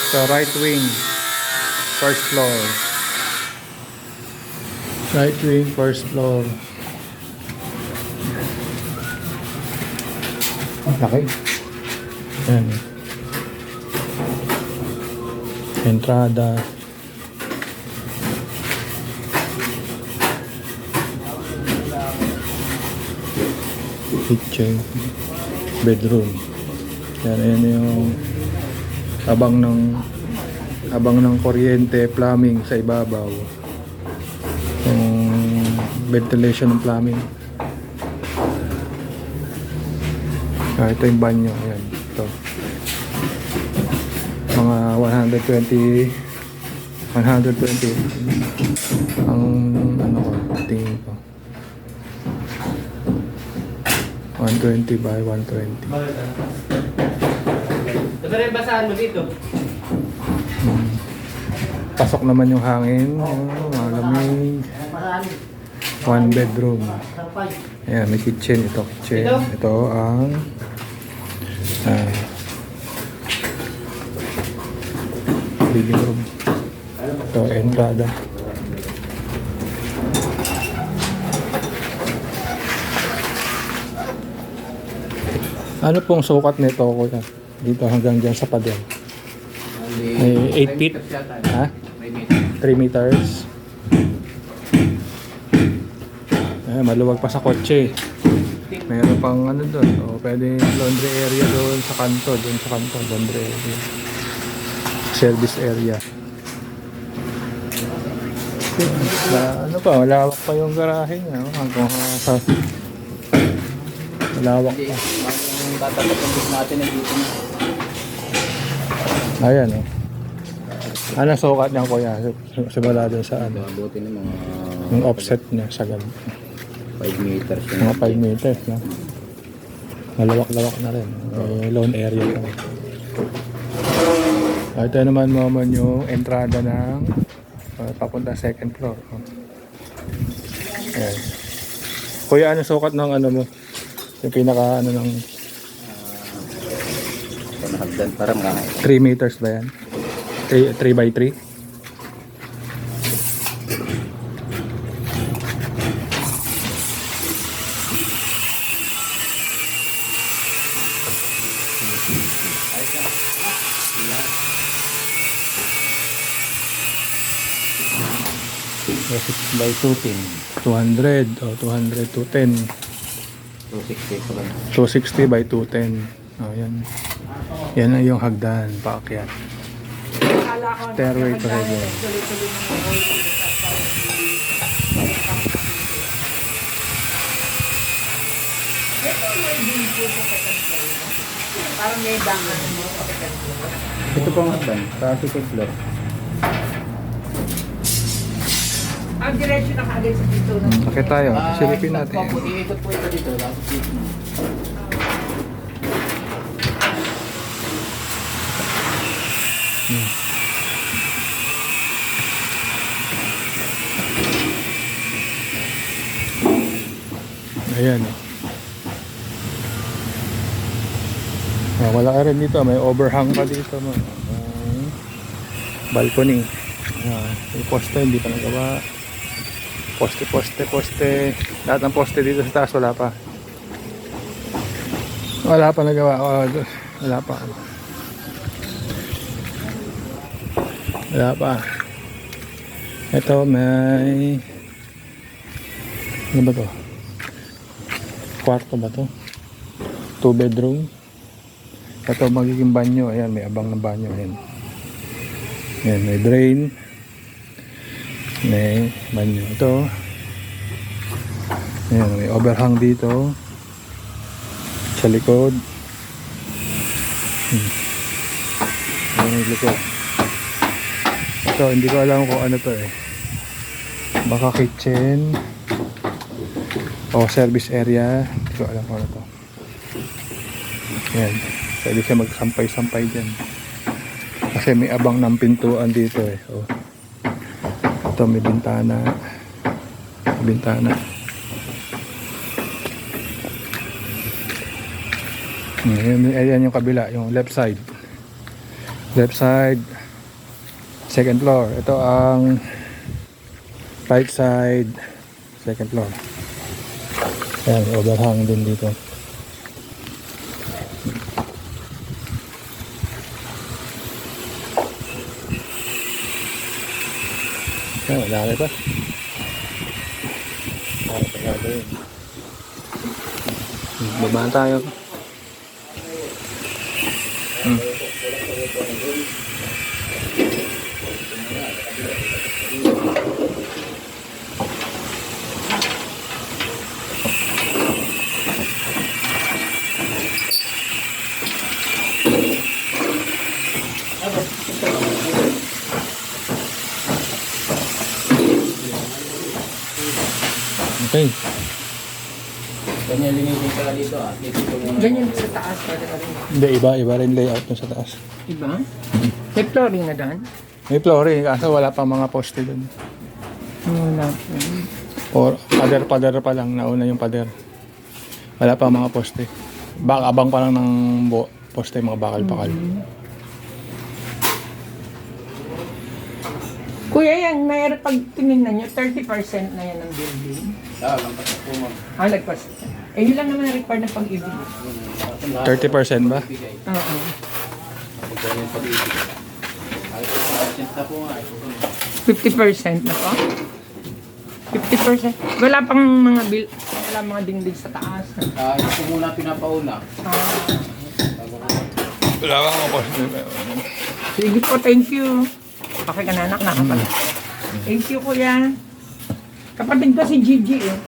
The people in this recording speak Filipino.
Sa right wing, first floor. Right wing, first floor. Laki. Ayan. Entrada. Kitchen. Bedroom. Ayan yung abang ng kuryente, plumbing sa ibabaw. Yung ventilation ng plumbing. Ito yung banyo. Ayan. Ito. Mga 120 ang ano ko, tingin ko. 120 by 120. Ito rin basahan mo dito. Pasok naman yung hangin, malamig. One bedroom. Ayan, may kitchen. Ito kitchen. Ito ang living room. Ito entrada. Ano pong sukat nito, kuya? Dito hanggang dyan sa pader. Ay, 8 feet? Ha? 3 meters. Ay, maluwag pa sa kotse. Meron pang ano doon. O, pwede laundry area doon sa kanto. Laundry area. Service area. Ano pa, malawak pa yung garahe niya. Hanggang sa malawak pa. Tatapos natin ay dito na. Ayan o. Ano sukat niya, kuya? Simula doon sa ano? Abutin ng mga Yung offset niya sa gabi. 5 meters. Mga 5 meters na. Malawak-lawak na rin. May loan area pa. Ito naman yung entrada ng papunta second floor. Ayan. Kuya, ano sukat ng ano mo? Yung pinaka ano ng Hagdan parang 3 meters ba yan? 3 by 3? by 210. 200 o 200 to 10. 260 pa lang. 260 by 210. Oh, yan. Yan na yung hagdan, paakyat. Stairway to heaven. Parang may bangan mo. Ito po ang hagdan. Sa second floor. Ang diretso na kaagad sa dito. Bakit tayo? Silipin natin. Iikot po ito dito. Tapos dito. Ayan. Wala ka rin dito. May overhang pa dito. Balcony. May poste, hindi pa nagawa. Poste. Lahat ng poste dito sa taas, wala pa. Wala pa nagawa. Wala pa. Ito may ano ba to? Kwarto ba to? 2 bedroom. Ito magiging banyo. Ayan, may abang ng banyo. Ayan, may drain. May banyo. Ito. Ayan, may overhang dito. Sa likod. Ayan yung likod. Ito, hindi ko alam kung ano to eh. Baka kitchen o service area. Hindi ko alam kung ano to. Ayan. Pwede siya magsampay-sampay dyan. Kasi may abang ng pintuan dito eh. Oh. Ito may bintana. Ayan yung kabila, yung left side. second floor. Ito ang right side, second floor. Ayan, overhang din dito. Ayan, wala pa. Wala pa gagawin. Babaan tayo. Okay. Ganyan linisin pala dito ah. Dito muna. Ganyan sa taas pwede ka rin. Hindi, iba rin layout dun sa taas. Iba? May flooring na doon? May flooring, kaso wala pa mga poste dun. Wala. Or pader pa lang, nauna yung pader. Wala pa mga poste. Abang pa lang ng poste, mga bakal-bakal. Kuya, yan, may pag tinignan nyo, 30% na yan ng building. Lampas na po ma'am. Lagpas. Eh, yun lang naman ang required ng pag-ibig. 30% ba? Oo. Ganyan pa dito. Ay, 50% na po nga. 50% na po? 50%? Wala pang mga wala mga dingding sa taas. Ito po muna pinapauna. Wala pa mga poste. Sige po, thank you. Okay ka na, anak, nakapala. Thank you, kuya. Kapatid ko si Gigi eh.